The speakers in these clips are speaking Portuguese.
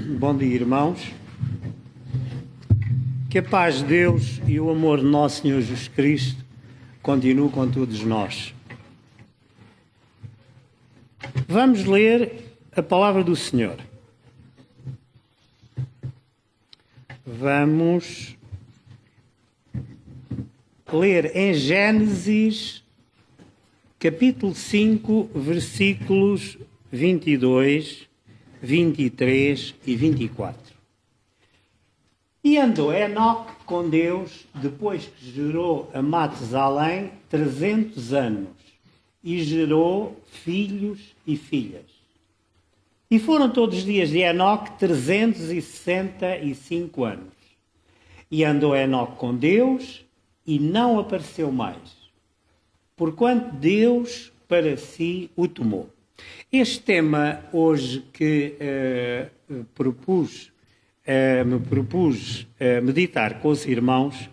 Bom dia, irmãos. Que a paz de Deus e o amor de nosso Senhor Jesus Cristo continue com todos nós. Vamos ler a palavra do Senhor. Vamos ler em Gênesis, capítulo 5, versículos 22, 23 e 24. E andou Enoque com Deus, depois que gerou a Matusalém 300 anos, e gerou filhos e filhas. E foram todos os dias de Enoque 365 anos. E andou Enoque com Deus, e não apareceu mais, porquanto Deus para si o tomou. Este tema hoje que me propus meditar com os irmãos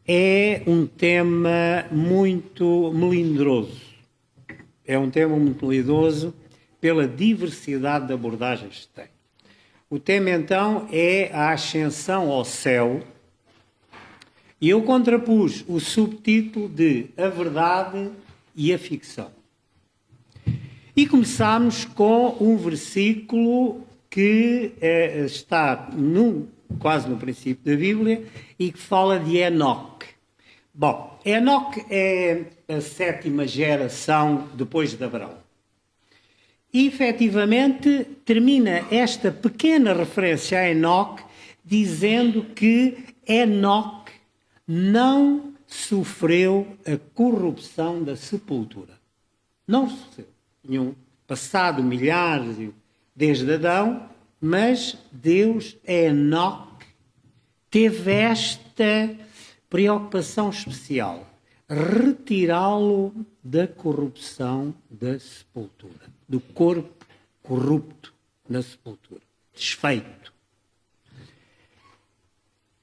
é um tema muito melindroso. É um tema muito melindroso pela diversidade de abordagens que tem. O tema então é a ascensão ao céu e eu contrapus o subtítulo de A Verdade e a Ficção. E começamos com um versículo que está quase no princípio da Bíblia e que fala de Enoque. Bom, Enoque é a 7ª geração depois de Abraão. E, efetivamente, termina esta pequena referência a Enoque dizendo que Enoque não sofreu a corrupção da sepultura. Não sofreu. Tinham passado milhares desde Adão, mas Deus, Enoque, teve esta preocupação especial, retirá-lo da corrupção da sepultura, do corpo corrupto na sepultura, desfeito.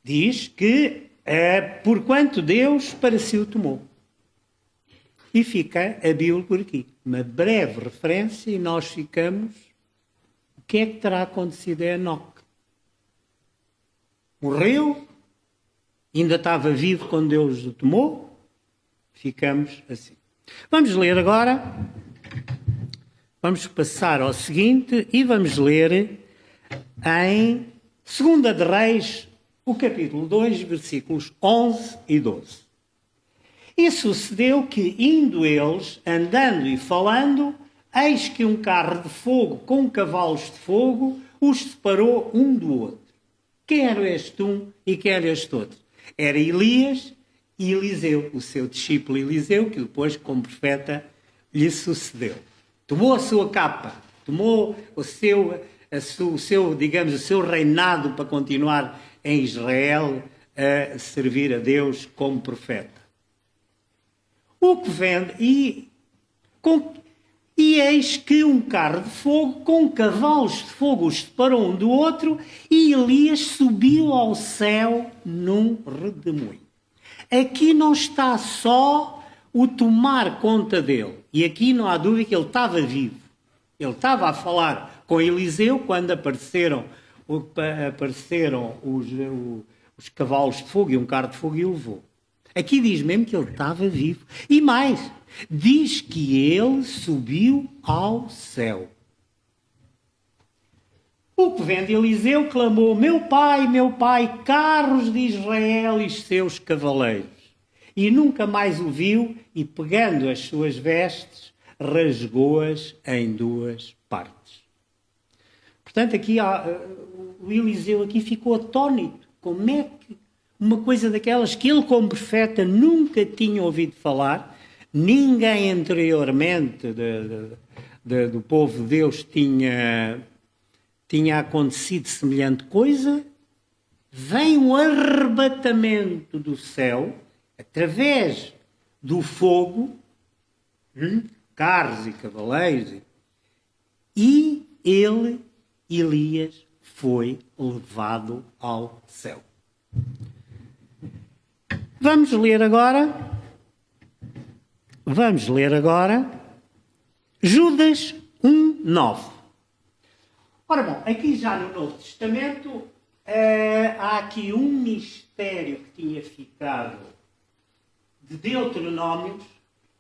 Diz que porquanto Deus para si o tomou. E fica a Bíblia por aqui. Uma breve referência e nós ficamos... O que é que terá acontecido a Enoque? Morreu? Ainda estava vivo quando Deus o tomou? Ficamos assim. Vamos ler agora. Vamos passar ao seguinte e vamos ler em 2 de Reis, o capítulo 2, versículos 11 e 12. E sucedeu que, indo eles, andando e falando, eis que um carro de fogo com cavalos de fogo os separou um do outro. Quem era este um e quem era este outro? Era Elias e Eliseu, o seu discípulo Eliseu, que depois, como profeta, lhe sucedeu. Tomou a sua capa, tomou o seu reinado para continuar em Israel a servir a Deus como profeta. O que vende, e eis que um carro de fogo com cavalos de fogo os separou um do outro e Elias subiu ao céu num redemoinho. Aqui não está só o tomar conta dele. E aqui não há dúvida que ele estava vivo. Ele estava a falar com Eliseu quando apareceram os cavalos de fogo e um carro de fogo e o levou. Aqui diz mesmo que ele estava vivo. E mais, diz que ele subiu ao céu. O que vende Eliseu clamou, meu pai, carros de Israel e seus cavaleiros. E nunca mais o viu e, pegando as suas vestes, rasgou-as em 2 partes. Portanto, aqui o Eliseu aqui ficou atónito. Como é que uma coisa daquelas que ele, como profeta, nunca tinha ouvido falar, ninguém anteriormente do povo de Deus tinha acontecido semelhante coisa, vem um arrebatamento do céu, através do fogo, carros e cavaleiros, e ele, Elias, foi levado ao céu. Vamos ler agora Judas 1:9. Ora bom, aqui já no Novo Testamento há aqui um mistério que tinha ficado de Deuteronômios,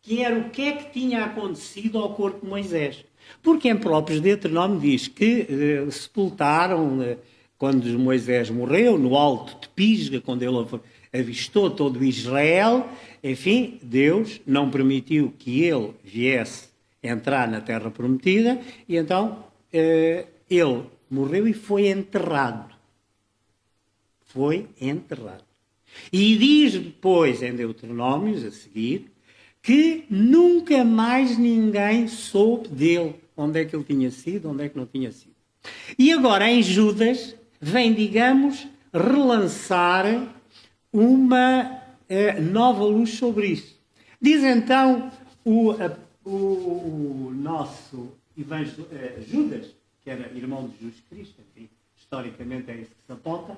que era o que é que tinha acontecido ao corpo de Moisés. Porque em próprios Deuteronômio diz que sepultaram, quando Moisés morreu, no alto de Pisga, quando ele avistou todo Israel, enfim, Deus não permitiu que ele viesse entrar na Terra Prometida, e então ele morreu e foi enterrado. Foi enterrado. E diz depois, em Deuteronômios, a seguir, que nunca mais ninguém soube dele, onde é que ele tinha sido, onde é que não tinha sido. E agora, em Judas, vem, digamos, relançar uma nova luz sobre isso. Diz então o nosso Judas, que era irmão de Jesus Cristo, enfim, historicamente é isso que se aponta,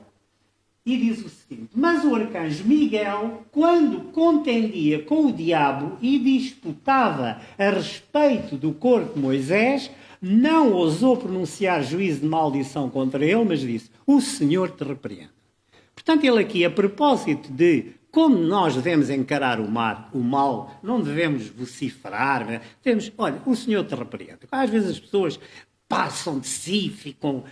e diz o seguinte: mas o arcanjo Miguel, quando contendia com o diabo e disputava a respeito do corpo de Moisés, não ousou pronunciar juízo de maldição contra ele, mas disse: o Senhor te repreenda. Portanto, ele aqui, a propósito de como nós devemos encarar o mal, não devemos vociferar, devemos, olha, o Senhor te repreenda. Às vezes as pessoas passam de si, ficam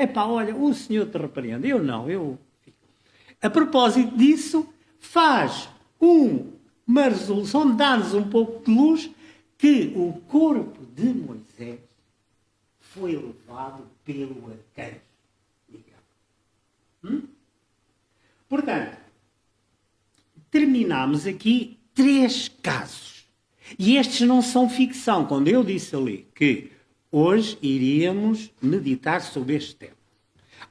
epá, olha, o Senhor te repreende. Eu não, eu fico. A propósito disso, faz uma resolução, dá-nos um pouco de luz, que o corpo de Moisés foi levado pelo arcanjo Miguel. Portanto, terminamos aqui 3 casos. E estes não são ficção. Quando eu disse ali que hoje iríamos meditar sobre este tema.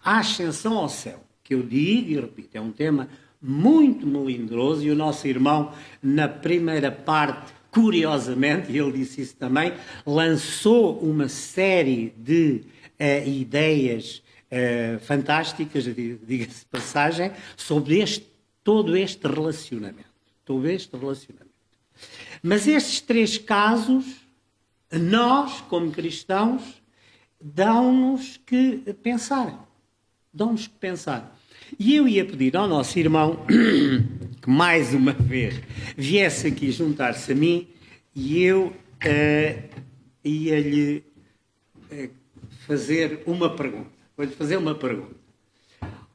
A ascensão ao céu, que eu digo e repito, é um tema muito melindroso, e o nosso irmão, na primeira parte, curiosamente, e ele disse isso também, lançou uma série de ideias fantásticas, diga-se de passagem, sobre todo este relacionamento. Mas estes 3 casos, nós, como cristãos, dão-nos que pensar. E eu ia pedir ao nosso irmão que, mais uma vez, viesse aqui juntar-se a mim, e eu ia-lhe fazer uma pergunta. Vou-lhe fazer uma pergunta.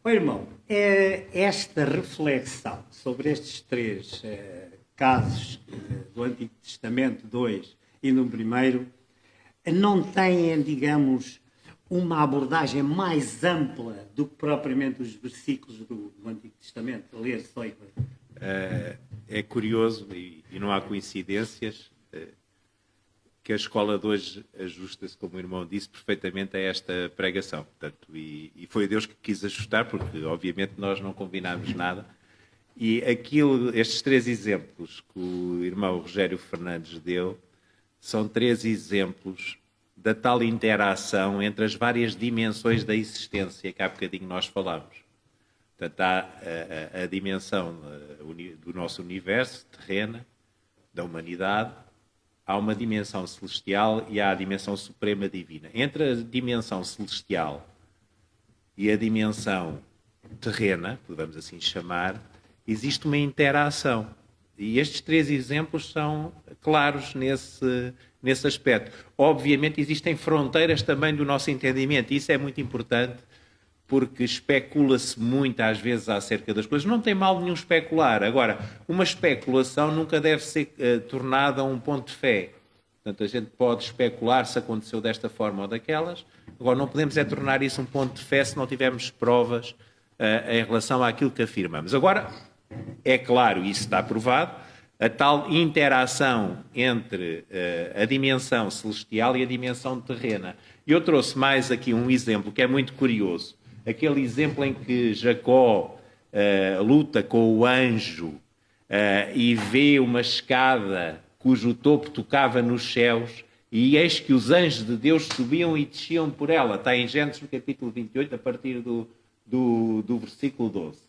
Ó irmão, esta reflexão sobre estes 3 casos do Antigo Testamento, 2 e no primeiro, não têm, digamos, uma abordagem mais ampla do que propriamente os versículos do Antigo Testamento? Ler só e é curioso, e não há coincidências, que a escola de hoje ajusta-se, como o irmão disse, perfeitamente a esta pregação. Portanto, e foi Deus que quis ajustar, porque obviamente nós não combinámos nada. E estes 3 exemplos que o irmão Rogério Fernandes deu são 3 exemplos da tal interação entre as várias dimensões da existência que há bocadinho nós falámos. Portanto, há a dimensão do nosso universo, terrena, da humanidade, há uma dimensão celestial e há a dimensão suprema divina. Entre a dimensão celestial e a dimensão terrena, podemos assim chamar, existe uma interação. E estes 3 exemplos são claros nesse aspecto. Obviamente existem fronteiras também do nosso entendimento, e isso é muito importante, porque especula-se muito às vezes acerca das coisas. Não tem mal nenhum especular. Agora, uma especulação nunca deve ser tornada um ponto de fé. Portanto, a gente pode especular se aconteceu desta forma ou daquelas. Agora, não podemos tornar isso um ponto de fé se não tivermos provas em relação àquilo que afirmamos. Agora, é claro, isso está provado, a tal interação entre a dimensão celestial e a dimensão terrena. Eu trouxe mais aqui um exemplo que é muito curioso. Aquele exemplo em que Jacó luta com o anjo e vê uma escada cujo topo tocava nos céus, e eis que os anjos de Deus subiam e desciam por ela. Está em Gênesis, no capítulo 28, a partir do versículo 12.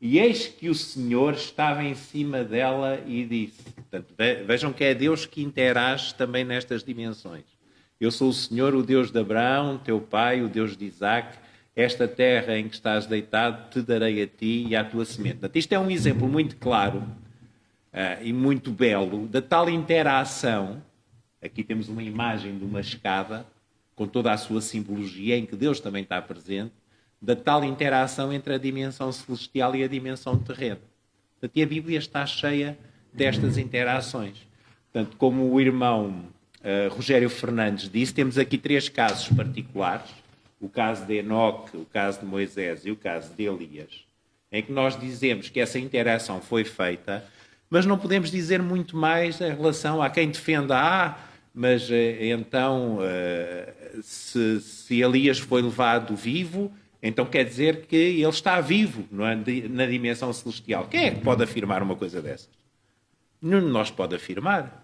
E eis que o Senhor estava em cima dela e disse... Portanto, vejam que é Deus que interage também nestas dimensões. Eu sou o Senhor, o Deus de Abraão, teu pai, o Deus de Isaac. Esta terra em que estás deitado te darei a ti e à tua semente. Portanto, isto é um exemplo muito claro e muito belo da tal interação. Aqui temos uma imagem de uma escada com toda a sua simbologia, em que Deus também está presente, da tal interação entre a dimensão celestial e a dimensão terrena. Portanto, e a Bíblia está cheia destas interações. Portanto, como o irmão Rogério Fernandes disse, temos aqui 3 casos particulares, o caso de Enoque, o caso de Moisés e o caso de Elias, em que nós dizemos que essa interação foi feita, mas não podemos dizer muito mais em relação a quem defenda, mas então, se Elias foi levado vivo, então quer dizer que ele está vivo na dimensão celestial. Quem é que pode afirmar uma coisa dessas? Nenhum de nós pode afirmar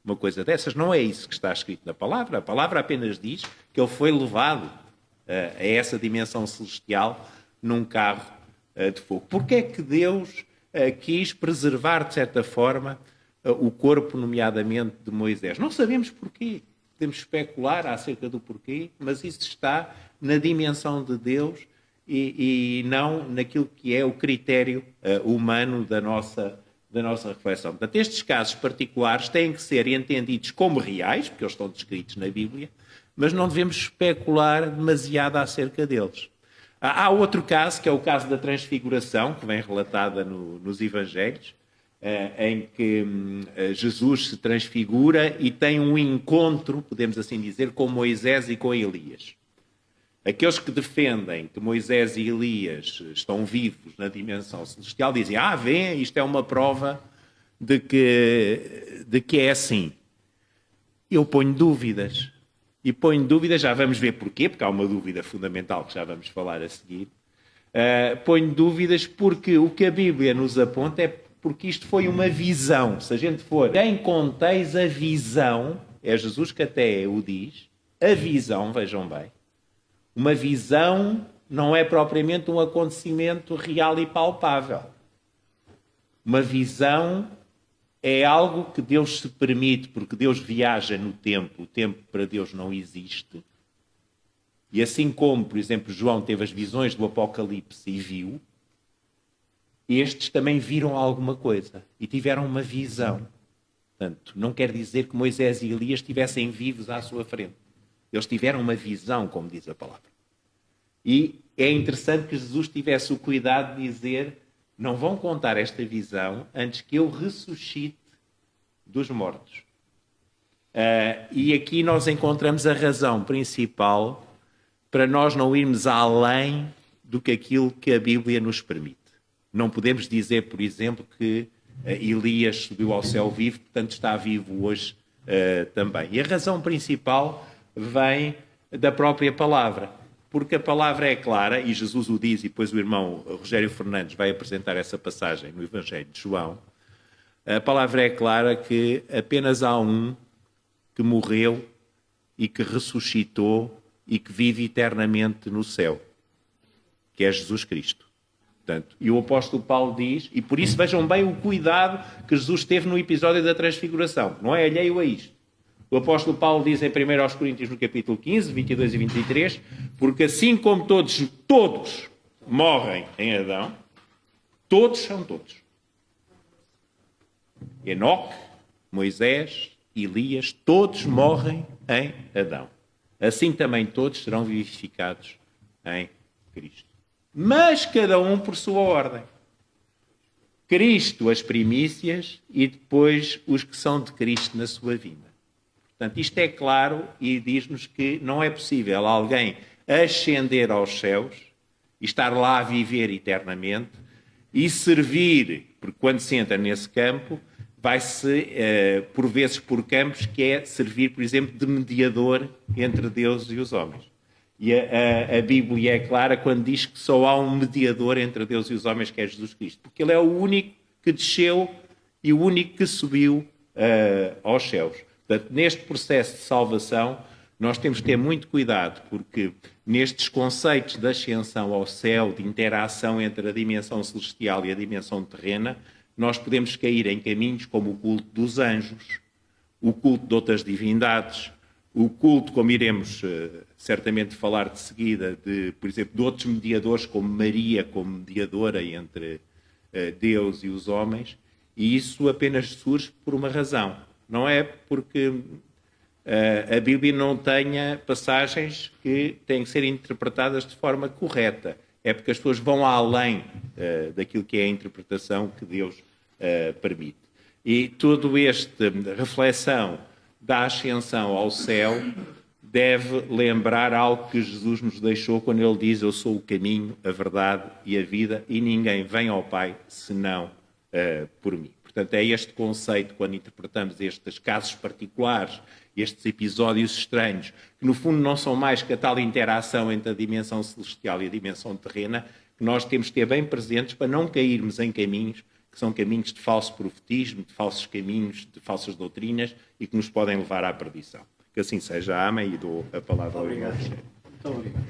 uma coisa dessas. Não é isso que está escrito na palavra. A palavra apenas diz que ele foi levado a essa dimensão celestial num carro de fogo. Porquê é que Deus quis preservar, de certa forma, o corpo, nomeadamente, de Moisés? Não sabemos porquê. Podemos especular acerca do porquê, mas isso está na dimensão de Deus e não naquilo que é o critério humano da nossa reflexão. Portanto, estes casos particulares têm que ser entendidos como reais, porque eles estão descritos na Bíblia, mas não devemos especular demasiado acerca deles. Há outro caso, que é o caso da transfiguração, que vem relatada nos Evangelhos, em que Jesus se transfigura e tem um encontro, podemos assim dizer, com Moisés e com Elias. Aqueles que defendem que Moisés e Elias estão vivos na dimensão celestial dizem, vê, isto é uma prova de que é assim. Eu ponho dúvidas. E ponho dúvidas, já vamos ver porquê, porque há uma dúvida fundamental que já vamos falar a seguir. Ponho dúvidas porque o que a Bíblia nos aponta é porque isto foi uma visão. Se a gente for em conteis a visão, é Jesus que até o diz, a visão, vejam bem, uma visão não é propriamente um acontecimento real e palpável. Uma visão é algo que Deus se permite, porque Deus viaja no tempo, o tempo para Deus não existe. E assim como, por exemplo, João teve as visões do Apocalipse e viu, estes também viram alguma coisa e tiveram uma visão. Portanto, não quer dizer que Moisés e Elias estivessem vivos à sua frente. Eles tiveram uma visão, como diz a palavra. E é interessante que Jesus tivesse o cuidado de dizer, não vão contar esta visão antes que eu ressuscite dos mortos. E aqui nós encontramos a razão principal para nós não irmos além do que aquilo que a Bíblia nos permite. Não podemos dizer, por exemplo, que Elias subiu ao céu vivo, portanto está vivo hoje também. E a razão principal vem da própria palavra, porque a palavra é clara, e Jesus o diz, e depois o irmão Rogério Fernandes vai apresentar essa passagem no Evangelho de João. A palavra é clara que apenas há um que morreu e que ressuscitou e que vive eternamente no céu, que é Jesus Cristo. Portanto, e o apóstolo Paulo diz, e por isso vejam bem o cuidado que Jesus teve no episódio da transfiguração, não é alheio a isto. O apóstolo Paulo diz em 1 Coríntios, no capítulo 15, 22 e 23, porque assim como todos morrem em Adão, todos são todos. Enoque, Moisés, Elias, todos morrem em Adão. Assim também todos serão vivificados em Cristo. Mas cada um por sua ordem. Cristo as primícias e depois os que são de Cristo na sua vinda. Portanto, isto é claro e diz-nos que não é possível alguém ascender aos céus e estar lá a viver eternamente e servir, porque quando se entra nesse campo, vai-se, por vezes, por campos, que é servir, por exemplo, de mediador entre Deus e os homens. E a Bíblia é clara quando diz que só há um mediador entre Deus e os homens, que é Jesus Cristo. Porque ele é o único que desceu e o único que subiu aos céus. Portanto, neste processo de salvação, nós temos que ter muito cuidado, porque nestes conceitos de ascensão ao céu, de interação entre a dimensão celestial e a dimensão terrena, nós podemos cair em caminhos como o culto dos anjos, o culto de outras divindades, O culto, como iremos certamente falar de seguida, por exemplo, de outros mediadores, como Maria, como mediadora entre Deus e os homens, e isso apenas surge por uma razão. Não é porque a Bíblia não tenha passagens que têm que ser interpretadas de forma correta. É porque as pessoas vão além daquilo que é a interpretação que Deus permite. E toda esta reflexão da ascensão ao céu deve lembrar algo que Jesus nos deixou quando ele diz: eu sou o caminho, a verdade e a vida, e ninguém vem ao Pai senão por mim. Portanto, é este conceito, quando interpretamos estes casos particulares, estes episódios estranhos, que no fundo não são mais que a tal interação entre a dimensão celestial e a dimensão terrena, que nós temos de ter bem presentes para não cairmos em caminhos que são caminhos de falso profetismo, de falsos caminhos, de falsas doutrinas e que nos podem levar à perdição. Que assim seja. Amém. E dou a palavra ao irmão. Muito obrigado.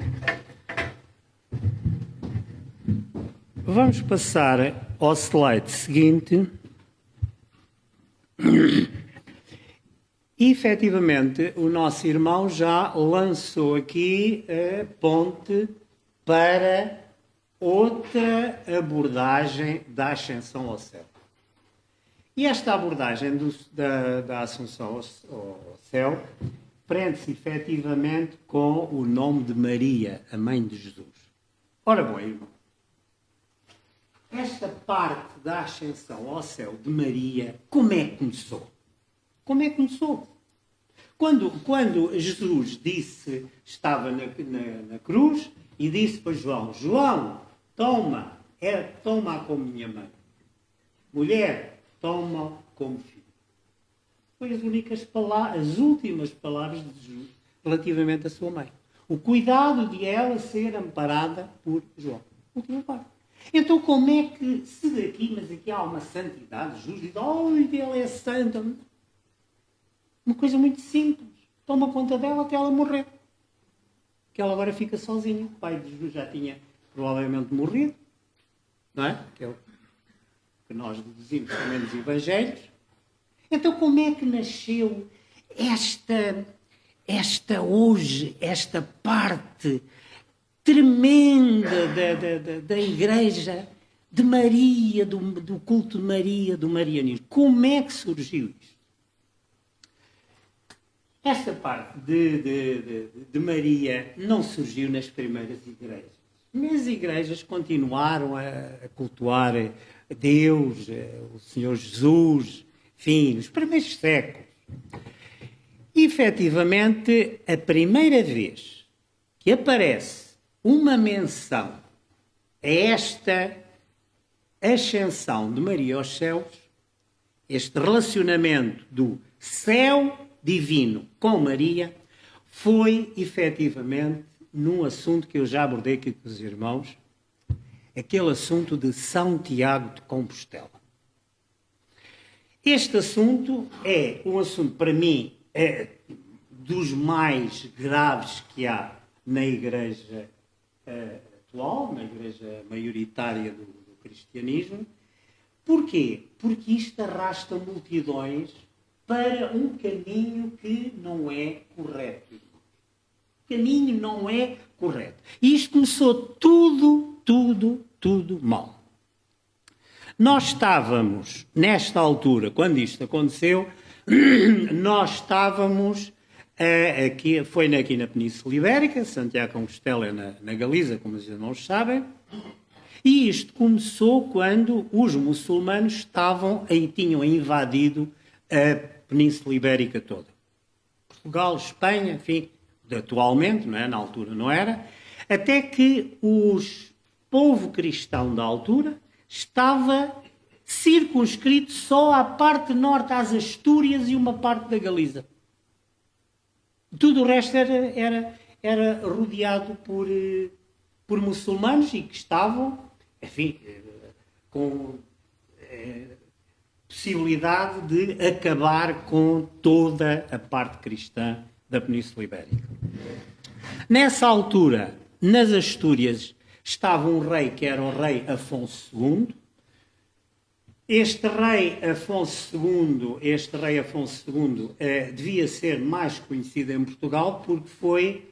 Vamos passar ao slide seguinte. E, efetivamente, o nosso irmão já lançou aqui a ponte para outra abordagem da ascensão ao céu. E esta abordagem da ascensão ao céu prende-se efetivamente com o nome de Maria, a mãe de Jesus. Ora bom, irmão, esta parte da ascensão ao céu de Maria, como é que começou? Como é que começou? Quando Jesus estava na cruz e disse para João: João, toma como minha mãe. Mulher, toma como filho. Foi as últimas palavras de Jesus relativamente à sua mãe. O cuidado de ela ser amparada por João. Última parte. Então como é que, se daqui, mas aqui há uma santidade, Jesus diz: ele é santo. Uma coisa muito simples. Toma conta dela até ela morrer. Que ela agora fica sozinha. O pai de Jesus já tinha provavelmente morrido. Não é? Que é o que nós deduzimos também nos Evangelhos. Então como é que nasceu esta parte tremenda da Igreja de Maria, do culto de Maria, do marianismo? Como é que surgiu isto? Esta parte de Maria não surgiu nas primeiras igrejas. As igrejas continuaram a cultuar Deus, o Senhor Jesus, enfim, nos primeiros séculos. E, efetivamente, a primeira vez que aparece uma menção a esta ascensão de Maria aos céus, este relacionamento do céu divino com Maria, foi efetivamente num assunto que eu já abordei aqui com os irmãos, aquele assunto de São Tiago de Compostela. Este assunto é um assunto, para mim, dos mais graves que há na Igreja atual, na Igreja maioritária do cristianismo. Porquê? Porque isto arrasta multidões para um caminho que não é correto. O caminho não é correto. E isto começou tudo mal. Nós estávamos, nesta altura, quando isto aconteceu, nós estávamos aqui na Península Ibérica, Santiago de Compostela é na Galiza, como os irmãos sabem, e isto começou quando os muçulmanos tinham invadido a Península Ibérica toda. Portugal, Espanha, enfim, atualmente, não é? Na altura não era, até que o povo cristão da altura estava circunscrito só à parte norte, às Astúrias e uma parte da Galiza. Tudo o resto era rodeado por muçulmanos e que estavam, enfim, com possibilidade de acabar com toda a parte cristã da Península Ibérica. Nessa altura, nas Astúrias, estava um rei que era o rei Afonso II. Este rei Afonso II devia ser mais conhecido em Portugal porque foi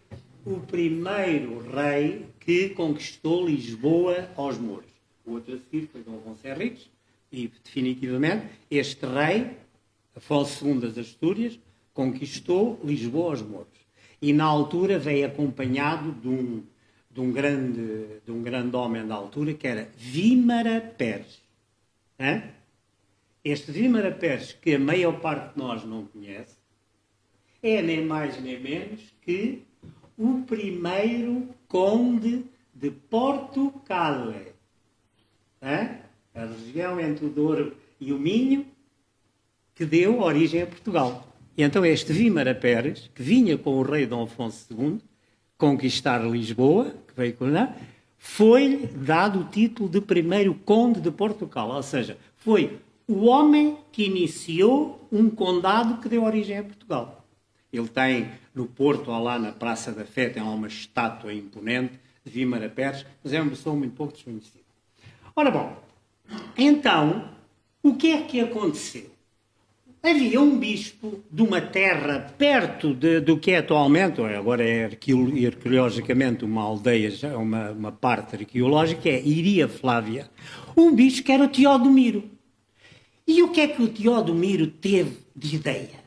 o primeiro rei que conquistou Lisboa aos mouros. O outro a seguir foi Dom Afonso Henriques e, definitivamente, este rei, Afonso II das Astúrias, conquistou Lisboa aos mouros. E, na altura, veio acompanhado de um grande homem da altura, que era Vímara Peres. Hã? Este Vímara Peres, que a maior parte de nós não conhece, é nem mais nem menos que o primeiro conde de Portugal. Hã? A região entre o Douro e o Minho, que deu origem a Portugal. E então este Vímara Peres, que vinha com o rei Dom Afonso II, conquistar Lisboa, que veio coronar, foi-lhe dado o título de primeiro conde de Portugal. Ou seja, foi o homem que iniciou um condado que deu origem a Portugal. Ele tem no Porto, lá na Praça da Fé, tem lá uma estátua imponente de Vímara Peres, mas é uma pessoa muito pouco desconhecida. Ora bom, então, o que é que aconteceu? Havia um bispo de uma terra perto do que é atualmente, agora é arqueologicamente uma aldeia, uma parte arqueológica, é Iria Flávia, um bispo que era o Teodomiro. E o que é que o Teodomiro teve de ideia?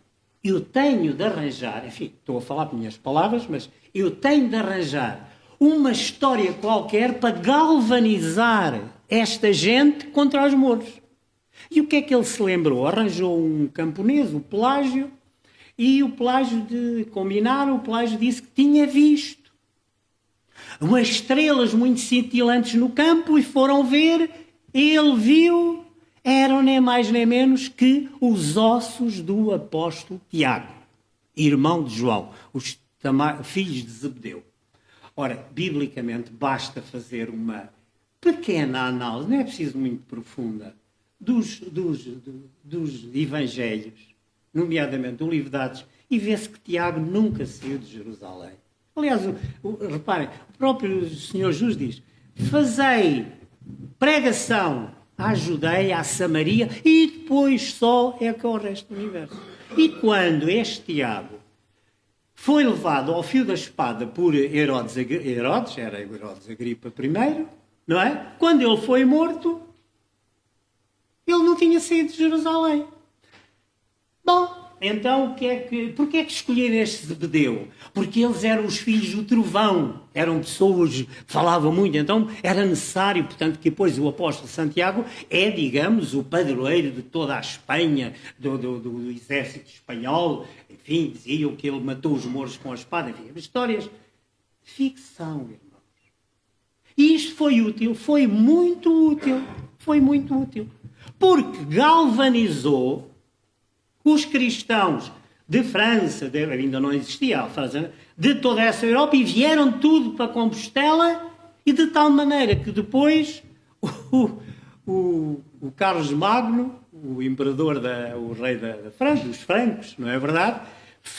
Eu tenho de arranjar, enfim, estou a falar por minhas palavras, mas eu tenho de arranjar uma história qualquer para galvanizar esta gente contra os mouros. E o que é que ele se lembrou? Arranjou um camponês, o Pelágio, e o Pelágio o Pelágio disse que tinha visto umas estrelas muito cintilantes no campo e foram ver, ele viu, eram nem mais nem menos que os ossos do apóstolo Tiago, irmão de João, os filhos de Zebedeu. Ora, biblicamente, basta fazer uma pequena análise, não é preciso muito profunda, dos evangelhos, nomeadamente do livro de Atos, e vê-se que Tiago nunca saiu de Jerusalém. Aliás, reparem, o próprio Senhor Jesus diz: fazei pregação à Judeia, à Samaria, e depois só é que é o resto do universo. E quando este Tiago foi levado ao fio da espada por Herodes Agripa I, não é? Quando ele foi morto, ele não tinha saído de Jerusalém. Bom, então porquê é que escolheram este Zebedeu? Porque eles eram os filhos do trovão, eram pessoas que falavam muito, então era necessário, portanto, que depois o apóstolo Santiago é, digamos, o padroeiro de toda a Espanha, do exército espanhol, enfim, diziam que ele matou os mouros com a espada, enfim, histórias de ficção, irmãos. E isto foi útil, foi muito útil, porque galvanizou os cristãos de França, ainda não existia a França, de toda essa Europa, e vieram tudo para Compostela, e de tal maneira que depois o Carlos Magno, o imperador, o rei da França, dos francos, não é verdade?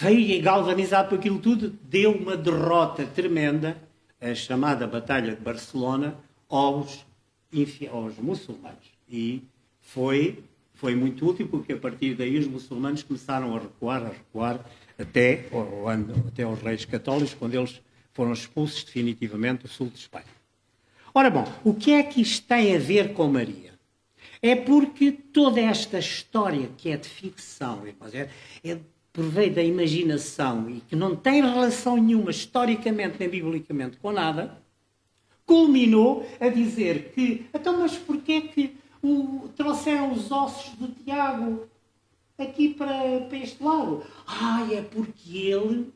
Veio galvanizado por aquilo tudo, deu uma derrota tremenda, a chamada Batalha de Barcelona, aos muçulmanos. E foi muito útil, porque a partir daí os muçulmanos começaram a recuar até aos reis católicos, quando eles foram expulsos definitivamente do sul de Espanha. Ora bom, o que é que isto tem a ver com Maria? É porque toda esta história que é de ficção, é proveito da imaginação e que não tem relação nenhuma historicamente nem biblicamente com nada, culminou a dizer que, então, mas porquê que trouxeram os ossos do Tiago aqui para este lado? É porque ele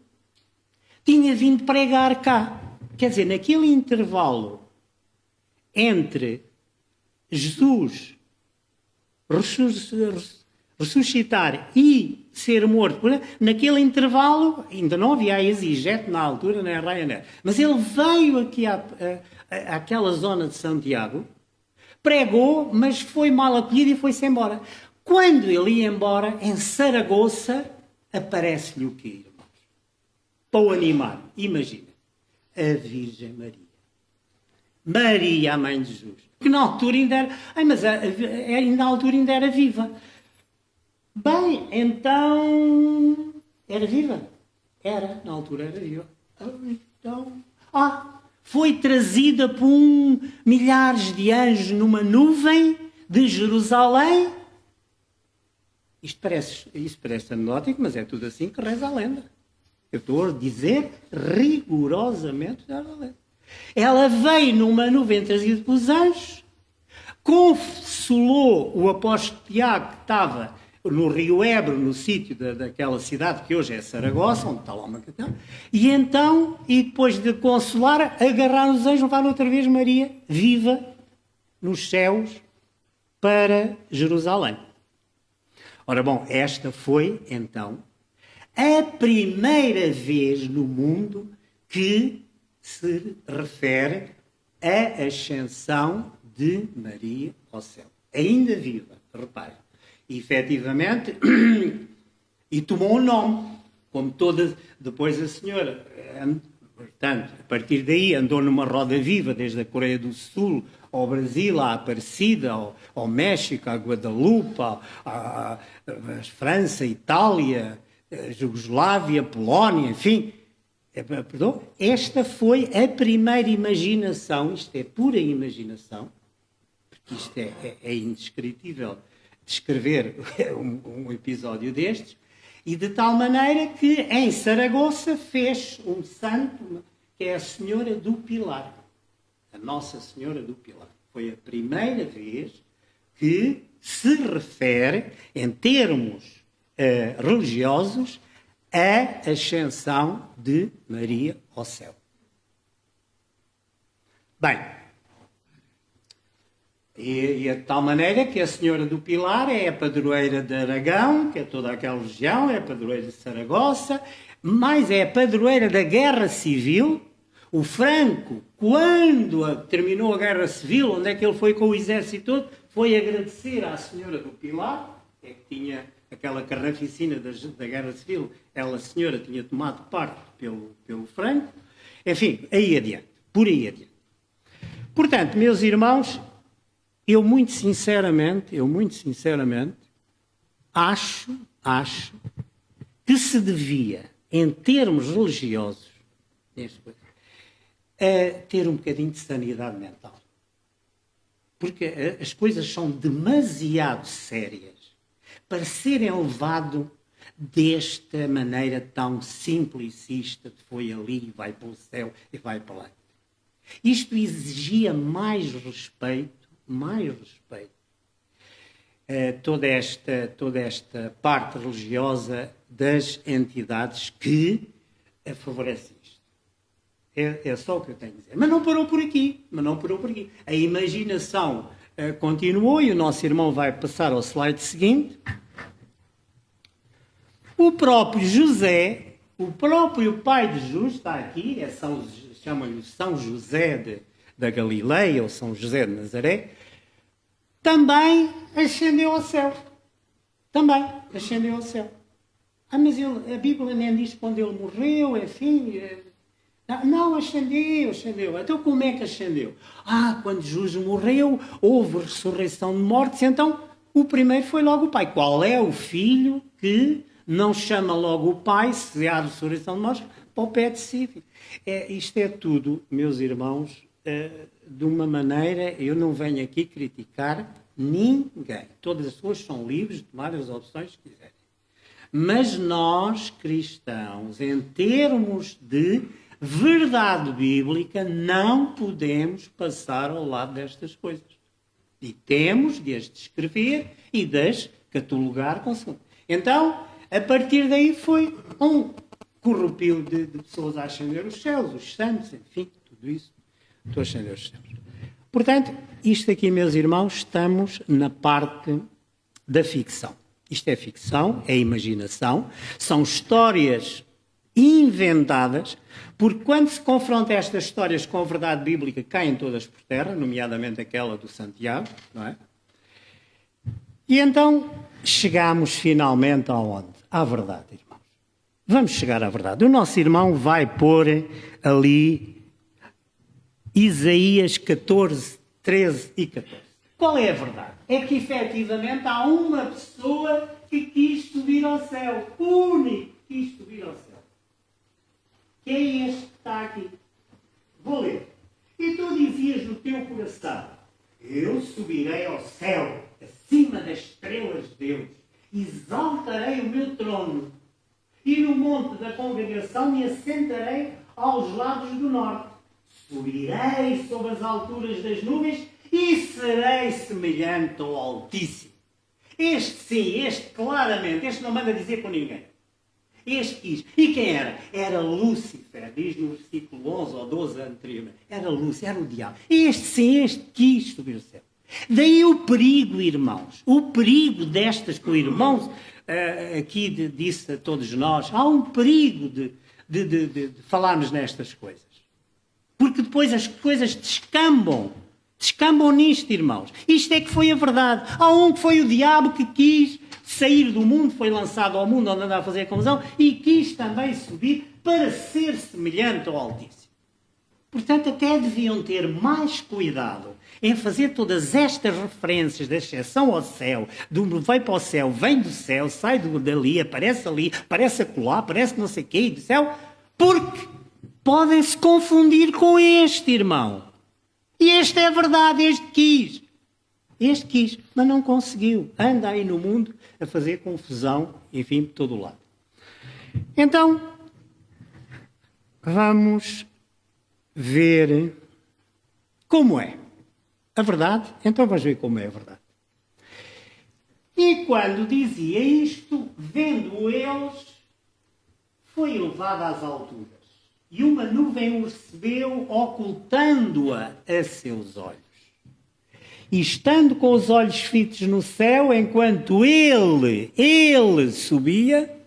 tinha vindo pregar cá. Quer dizer, naquele intervalo entre Jesus ressuscitar e ser morto, naquele intervalo, ainda não havia a EasyJet na altura, nem a Ryanair, mas ele veio aqui àquela zona de Santiago, pregou, mas foi mal acolhido e foi-se embora. Quando ele ia embora, em Saragoça, aparece-lhe o quê, irmãos? Para o animar, imagina, a Virgem Maria. Maria, a mãe de Jesus, que na altura ainda era... na altura ainda era viva. Bem, então... Era viva? Era, na altura era viva. Então... foi trazida por milhares de anjos numa nuvem de Jerusalém. Isso parece anedótico, mas é tudo assim que reza a lenda. Eu estou a dizer rigorosamente a lenda. Ela veio numa nuvem trazida pelos anjos, consolou o apóstolo Tiago, que estava no Rio Ebro, no sítio daquela cidade que hoje é Saragossa, onde está lá uma catedral, e depois de consolar, agarraram os anjos, levaram outra vez Maria, viva, nos céus, para Jerusalém. Ora bom, esta foi, então, a primeira vez no mundo que se refere à ascensão de Maria ao céu. Ainda viva, reparem. E, efetivamente, e tomou um nome, como toda... Depois a senhora, portanto, a partir daí andou numa roda viva, desde a Coreia do Sul ao Brasil, à Aparecida, ao México, à Guadalupe, à França, Itália, Jugoslávia, Polónia, enfim. Perdão? Esta foi a primeira imaginação, isto é pura imaginação, porque isto é indescritível descrever um episódio destes, e de tal maneira que em Saragossa fez um santo, que é a Senhora do Pilar. A Nossa Senhora do Pilar. Foi a primeira vez que se refere, em termos religiosos, à ascensão de Maria ao céu. Bem, e de tal maneira que a Senhora do Pilar é a padroeira de Aragão, que é toda aquela região, é a padroeira de Saragossa, mas é a padroeira da Guerra Civil. O Franco, quando terminou a Guerra Civil, onde é que ele foi com o exército todo, foi agradecer à Senhora do Pilar, que tinha aquela carraficina da Guerra Civil, a senhora tinha tomado parte pelo Franco. Enfim, por aí adiante. Portanto, meus irmãos, eu muito sinceramente, acho que se devia, em termos religiosos, ter um bocadinho de sanidade mental. Porque as coisas são demasiado sérias para serem levadas desta maneira tão simplicista de foi ali, vai para o céu e vai para lá. Isto exigia mais respeito, toda esta parte religiosa das entidades que favorecem isto. É só o que eu tenho a dizer. Mas não parou por aqui. A imaginação continuou e o nosso irmão vai passar ao slide seguinte. O próprio José, o próprio pai de Jesus, está aqui, chamam-lhe São José da Galileia ou São José de Nazaré, também ascendeu ao céu. Mas a Bíblia nem diz quando ele morreu, enfim. Não, ascendeu. Então como é que ascendeu? Quando Jesus morreu, houve ressurreição de mortos, então o primeiro foi logo o pai. Qual é o filho que não chama logo o pai, se há ressurreição de mortos, para o pé de si? Isto é tudo, meus irmãos, de uma maneira, eu não venho aqui criticar ninguém. Todas as pessoas são livres de tomar as opções que quiserem. Mas nós, cristãos, em termos de verdade bíblica, não podemos passar ao lado destas coisas. E temos de as descrever e de as catalogar com segundo. Então, a partir daí foi um corrupio de pessoas a ascender os céus, os santos, enfim, tudo isso. Estou a ascender os céus. Portanto, isto aqui, meus irmãos, estamos na parte da ficção. Isto é ficção, é imaginação, são histórias inventadas, porque quando se confronta estas histórias com a verdade bíblica, caem todas por terra, nomeadamente aquela do Santiago, não é? E então chegamos finalmente aonde? À verdade, irmãos. Vamos chegar à verdade. O nosso irmão vai pôr ali Isaías 14, 13 e 14. Qual é a verdade? É que efetivamente há uma pessoa que quis subir ao céu. O único que quis subir ao céu. Que é este que está aqui. Vou ler. E tu dizias no teu coração: eu subirei ao céu, acima das estrelas de Deus, exaltarei o meu trono, e no monte da congregação me assentarei aos lados do norte. Subirei sobre as alturas das nuvens e serei semelhante ao Altíssimo. Este sim, este claramente, este não manda dizer com ninguém. Este quis. E quem era? Era Lúcifer, diz no versículo 11 ou 12 anterior. Era Lúcifer, era o diabo. Este sim, este quis subir ao céu. Daí o perigo, irmãos. O perigo destas que o irmão aqui disse a todos nós. Há um perigo de falarmos nestas coisas. Porque depois as coisas descambam. Descambam nisto, irmãos. Isto é que foi a verdade. Há um que foi o diabo que quis sair do mundo, foi lançado ao mundo onde andava a fazer a confusão e quis também subir para ser semelhante ao Altíssimo. Portanto, até deviam ter mais cuidado em fazer todas estas referências da exceção ao céu, do veio para o céu, vem do céu, sai dali, aparece acolá, aparece não sei o quê, e do céu, porque podem se confundir com este, irmão. E este é a verdade, este quis. Este quis, mas não conseguiu. Anda aí no mundo a fazer confusão, enfim, por todo o lado. Então, vamos ver como é a verdade. Então vamos ver como é a verdade. E quando dizia isto, vendo eles, foi elevado às alturas. E uma nuvem o recebeu, ocultando-a a seus olhos. E estando com os olhos fitos no céu, enquanto ele subia,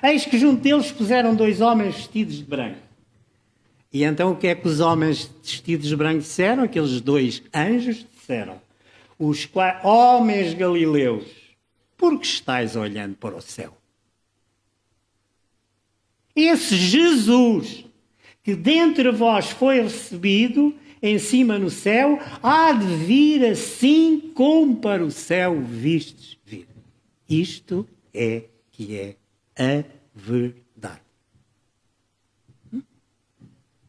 eis que junto deles puseram 2 homens vestidos de branco. E então o que é que os homens vestidos de branco disseram? Aqueles 2 anjos disseram: os homens galileus, por que estáis olhando para o céu? Esse Jesus, que dentre vós foi recebido em cima no céu, há de vir assim como para o céu vistes vir. Isto é que é a verdade.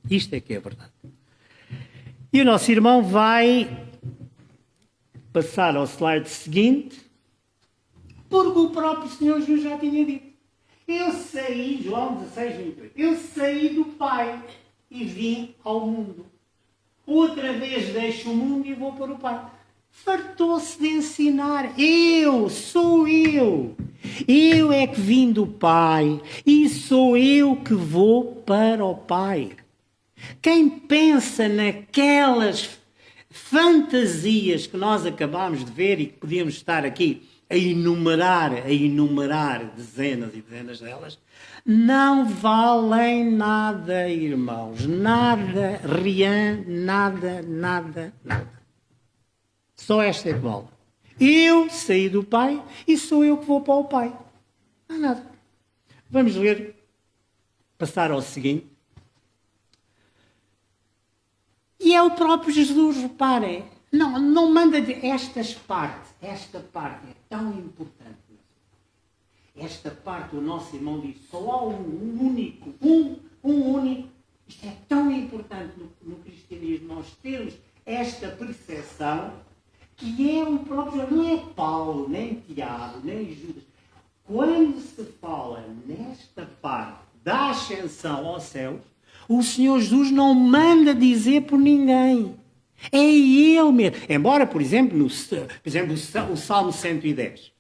Isto é que é a verdade. E o nosso irmão vai passar ao slide seguinte, porque o próprio Senhor Jesus já tinha dito. Eu saí, João 16, 28, eu saí do Pai e vim ao mundo. Outra vez deixo o mundo e vou para o Pai. Fartou-se de ensinar. Sou eu. Eu é que vim do Pai e sou eu que vou para o Pai. Quem pensa naquelas fantasias que nós acabámos de ver e que podíamos estar aqui a enumerar dezenas e dezenas delas, não valem nada, irmãos. Nada, nada. Só esta é que vale. Eu saí do Pai e sou eu que vou para o Pai. Não há nada. Vamos ler, passar ao seguinte. E é o próprio Jesus, reparem. Não manda esta parte é tão importante. Esta parte o nosso irmão diz, só há um único. Isto é tão importante no cristianismo, nós termos esta percepção que é o próprio, não é Paulo, nem Tiago, nem Judas. Quando se fala nesta parte da ascensão ao céu, o Senhor Jesus não manda dizer por ninguém. É Ele mesmo. Embora, por exemplo, o Salmo 110.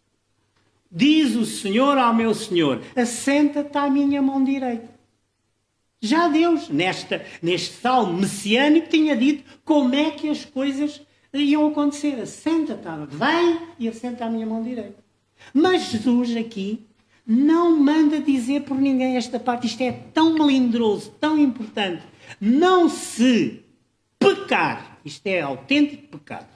Diz o Senhor ao meu Senhor, assenta-te à minha mão direita. Já Deus, neste salmo messiânico, tinha dito como é que as coisas iam acontecer. Assenta-te, vem e assenta à minha mão direita. Mas Jesus aqui não manda dizer por ninguém esta parte. Isto é tão melindroso, tão importante. Não se pecar. Isto é autêntico pecado.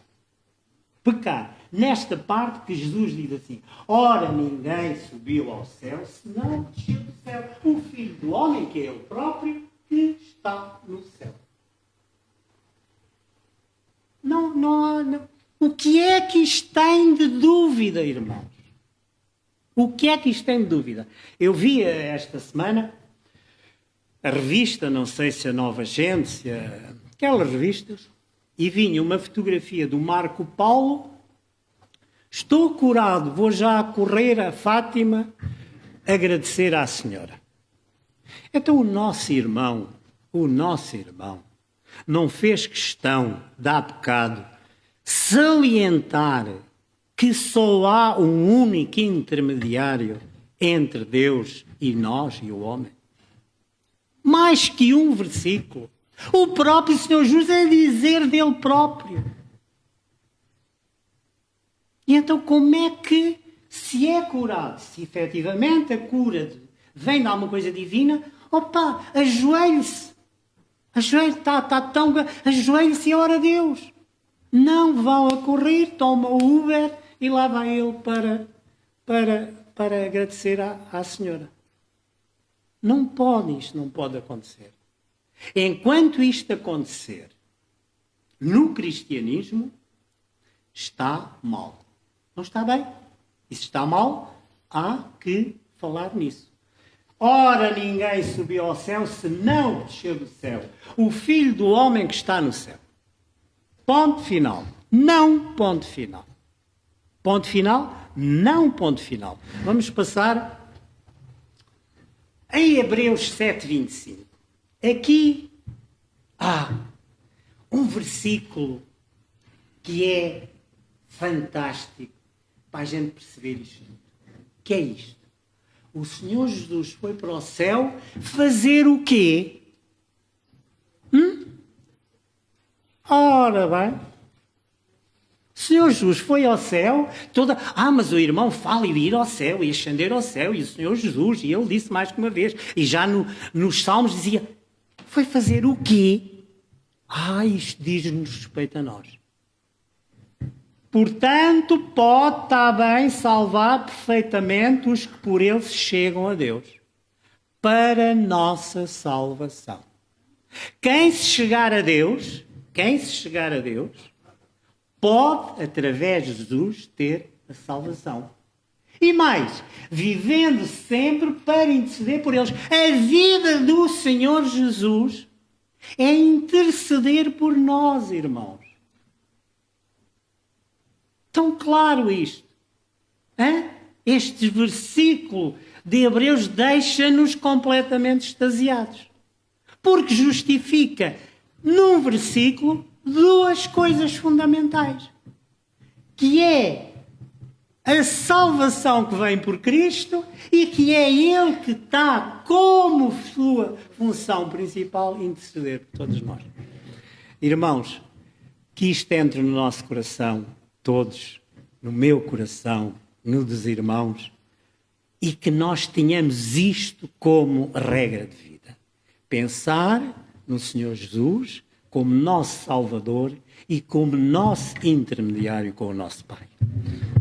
Pecar. Nesta parte que Jesus diz assim, ora ninguém subiu ao céu, senão desceu do céu. O Filho do Homem, que é Ele próprio, que está no céu. não. O que é que isto tem de dúvida, irmãos? O que é que isto tem de dúvida? Eu vi esta semana a revista, não sei se a Nova Agência, aquelas revistas, e vinha uma fotografia do Marco Paulo. Estou curado, vou já correr a Fátima agradecer à Senhora. Então o nosso irmão, não fez questão, dá pecado, salientar que só há um único intermediário entre Deus e nós e o homem. Mais que um versículo. O próprio Senhor Jesus é dizer dele próprio. E então como é que se é curado, se efetivamente a cura vem de alguma coisa divina, ajoelhe-se. Ajoelhe-se e ora a Deus. Não vão a correr, toma o Uber e lá vai ele para agradecer à Senhora. Isto não pode acontecer. Enquanto isto acontecer no cristianismo, está mal. Não está bem? E se está mal, há que falar nisso. Ora, ninguém subiu ao céu senão desceu do céu. O Filho do Homem que está no céu. Ponto final. Não ponto final. Ponto final? Não ponto final. Vamos passar em Hebreus 7:25. Aqui há um versículo que é fantástico para a gente perceber isto. Que é isto? O Senhor Jesus foi para o céu fazer o quê? Ora bem. O Senhor Jesus foi ao céu, mas o irmão fala de ir ao céu e ascender ao céu, e o Senhor Jesus, e ele disse mais que uma vez, e já nos Salmos dizia, foi fazer o quê? Isto diz-nos respeito a nós. Portanto, pode também salvar perfeitamente os que por ele chegam a Deus, para nossa salvação. Quem se chegar a Deus, pode, através de Jesus, ter a salvação. E mais, vivendo sempre para interceder por eles. A vida do Senhor Jesus é interceder por nós, irmãos. Tão claro isto. Este versículo de Hebreus deixa-nos completamente extasiados. Porque justifica, num versículo, duas coisas fundamentais. Que é a salvação que vem por Cristo e que é Ele que está como sua função principal interceder por todos nós. Irmãos, que isto entre no nosso coração, todos, no meu coração, no dos irmãos, e que nós tenhamos isto como regra de vida. Pensar no Senhor Jesus como nosso Salvador e como nosso intermediário com o nosso Pai.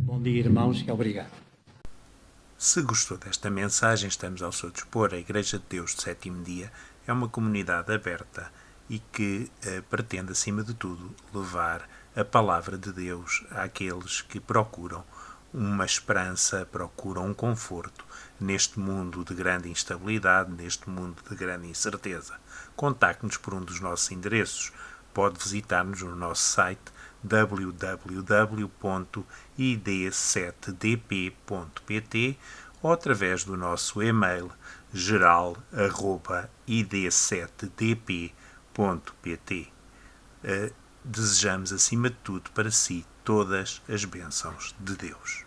Bom dia, irmãos, e obrigado. Se gostou desta mensagem, estamos ao seu dispor. A Igreja de Deus do Sétimo Dia é uma comunidade aberta e que pretende, acima de tudo, levar a palavra de Deus àqueles que procuram uma esperança, procuram um conforto neste mundo de grande instabilidade, neste mundo de grande incerteza. Contacte-nos por um dos nossos endereços. Pode visitar-nos no nosso site www.id7dp.pt ou através do nosso e-mail geral@id7dp.pt. Desejamos, acima de tudo, para si todas as bênçãos de Deus.